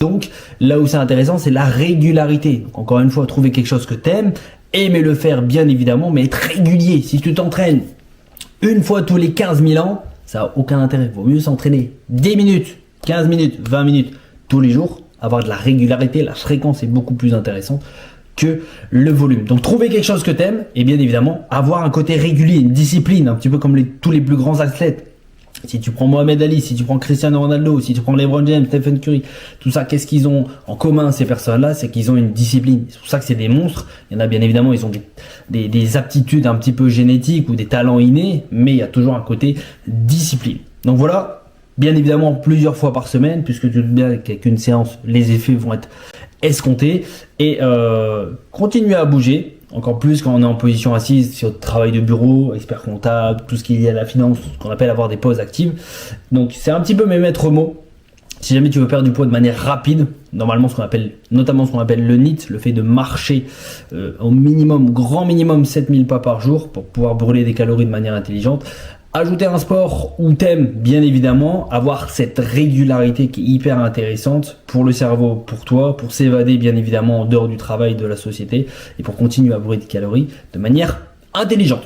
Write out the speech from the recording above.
Donc là où c'est intéressant, c'est la régularité. Donc, encore une fois, trouver quelque chose que t'aimes, aimer le faire bien évidemment, mais être régulier. Si tu t'entraînes une fois tous les 15 000 ans, ça n'a aucun intérêt. Vaut mieux s'entraîner 10 minutes, 15 minutes, 20 minutes tous les jours. Avoir de la régularité, la fréquence est beaucoup plus intéressante que le volume. Donc trouver quelque chose que tu aimes et bien évidemment avoir un côté régulier, une discipline, un petit peu comme tous les plus grands athlètes. Si tu prends Mohamed Ali, si tu prends Cristiano Ronaldo, si tu prends LeBron James, Stephen Curry, tout ça, qu'est-ce qu'ils ont en commun ces personnes-là? C'est qu'ils ont une discipline. C'est pour ça que c'est des monstres. Il y en a bien évidemment, ils ont des aptitudes un petit peu génétiques ou des talents innés, mais il y a toujours un côté discipline. Donc voilà, bien évidemment plusieurs fois par semaine, puisque tu te dis bien qu'avec une séance, les effets vont être escomptés. Et continuer à bouger. Encore plus quand on est en position assise sur le travail de bureau, expert comptable, tout ce qui est lié à la finance, ce qu'on appelle avoir des pauses actives. Donc c'est un petit peu mes maîtres mots. Si jamais tu veux perdre du poids de manière rapide, normalement notamment ce qu'on appelle le NEAT, le fait de marcher au minimum, grand minimum 7000 pas par jour pour pouvoir brûler des calories de manière intelligente. Ajouter un sport où t'aimes, bien évidemment, avoir cette régularité qui est hyper intéressante pour le cerveau, pour toi, pour s'évader bien évidemment en dehors du travail, de la société et pour continuer à brûler des calories de manière intelligente.